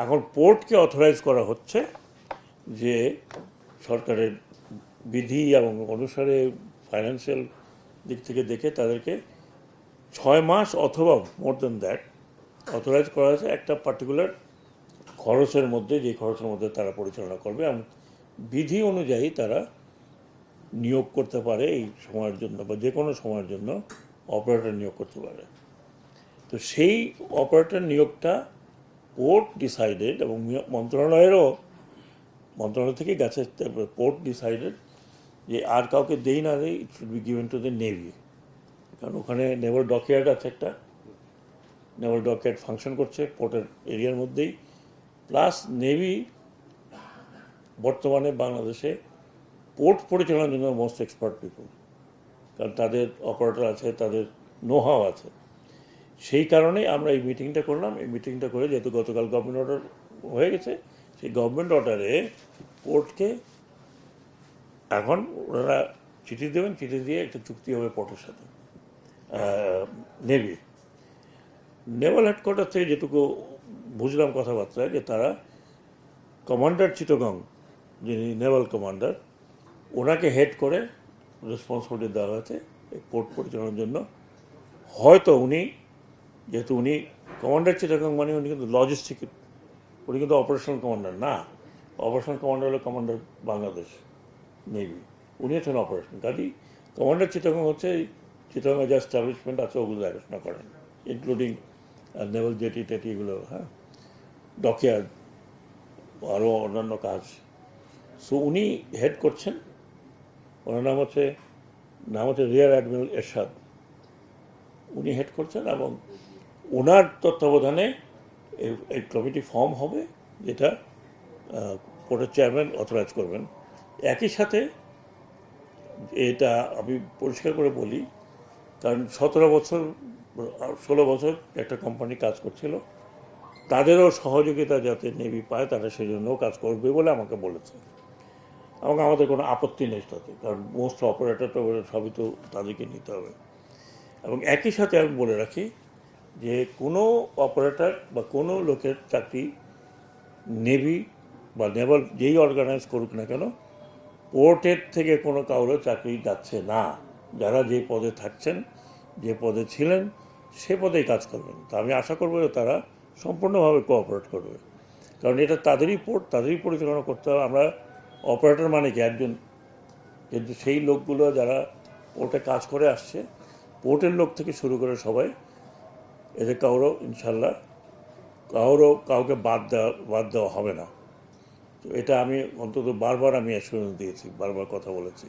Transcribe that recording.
এখন পোর্টকে অথরাইজ করা হচ্ছে যে সরকারের বিধি এবং অনুসারে ফাইন্যান্সিয়াল দিক থেকে দেখে তাদেরকে 6 মাস অথবা মোর দেন দ্যাট অথরাইজ করা হয়েছে একটা পার্টিকুলার খরচের মধ্যে, যে খরচের মধ্যে তারা পরিচালনা করবে এবং বিধি অনুযায়ী তারা নিয়োগ করতে পারে এই সময়ের জন্য বা যে কোনো সময়ের জন্য অপারেটর নিয়োগ করতে পারে। তো সেই অপারেটর নিয়োগটা পোর্ট ডিসাইডেড এবং মন্ত্রণালয় থেকে গেছে, পোর্ট ডিসাইডেড যে আর কাউকে দেই না দেই, it should be given to the navy. কারণ ওখানে নেভাল ডকইয়ার্ড আছে, একটা নেভাল ডকইয়ার্ড ফাংশন করছে পোর্টের এরিয়ার মধ্যেই, প্লাস নেভি বর্তমানে বাংলাদেশে পোর্ট পরিচালনার জন্য মোস্ট এক্সপার্ট পিপল, কারণ তাদের অপারেটর আছে, তাদের নোহাও আছে। সেই কারণেই আমরা এই মিটিংটা করলাম। এই মিটিংটা করে যেহেতু গতকাল গভর্নমেন্ট অর্ডার হয়ে গেছে, সেই গভর্নমেন্ট অর্ডারে পোর্টকে এখন ওনারা চিঠি দেবেন, চিঠি দিয়ে একটা চুক্তি হবে পোর্টের সাথে, নেভি নেভাল হেডকোয়ার্টার থেকে যেটুকু বুঝলাম কথাবার্তায়, যে তারা কমান্ডার চিটাগং, যিনি নেভাল কমান্ডার, ওনাকে হেড করে রেসপন্সিবিলিটি দেওয়া হয়েছে এই পোর্ট পরিচালনার জন্য। হয়তো উনি, যেহেতু উনি কমান্ডার চিটাগং, মানে উনি কিন্তু লজিস্টিক, উনি কিন্তু অপারেশনাল কমান্ডার না। অপারেশনাল কমান্ডার হলো কমান্ডার বাংলাদেশ নেভি, উনি হচ্ছেন অপারেশন। কাজেই কমান্ডার চিটাগং হচ্ছে চিটাগং যে এস্টাবলিশমেন্ট আছে ওগুলো দেখাশোনা করেন, ইনক্লুডিং নেভাল জেটি টেটি এগুলো, হ্যাঁ, ডকইয়ার্ড, আরও অন্যান্য কাজ। সো উনি হেড করছেন। ওনার নাম হচ্ছে রিয়ার অ্যাডমিরাল এরশাদ। উনি হেড করছেন এবং ওনার তত্ত্বাবধানে এই কমিটি ফর্ম হবে, যেটা পোর্টের চেয়ারম্যান অথরাইজ করবেন। একই সাথে এটা আমি পরিষ্কার করে বলি, কারণ 16 বছর একটা কোম্পানি কাজ করছিল, তাদেরও সহযোগিতা যাতে নেভি পায়, তারা সেই জন্যও কাজ করবে বলে আমাকে বলেছে। এবং আমাদের কোনো আপত্তি নেই তাতে, কারণ মোস্ট অপারেটর তো সবই তো তাদেরকে নিতে হবে। এবং একই সাথে আমি বলে রাখি যে কোনো অপারেটর বা কোনো লোকের চাকরি নেভি বা নেভাল যেই অর্গানাইজ করুক না কেন, পোর্টের থেকে কোনো কারো চাকরি যাচ্ছে না। যারা যে পদে থাকছেন, যে পদে ছিলেন, সে পদেই কাজ করবেন। তা আমি আশা করবো যে তারা সম্পূর্ণভাবে কোঅপারেট করবে, কারণ এটা তাদেরই পোর্ট, তাদেরই পরিচালনা করতে হবে। আমরা অপারেটর মানে কি একজন, কিন্তু সেই লোকগুলো যারা পোর্টে কাজ করে আসছে, পোর্টের লোক থেকে শুরু করে সবাই, এদের ইনশাল্লাহ কাউকে বাদ দেওয়া হবে না। তো এটা আমি অন্তত বারবার আমি অ্যাসুরেন্স দিয়েছি, বারবার কথা বলেছি।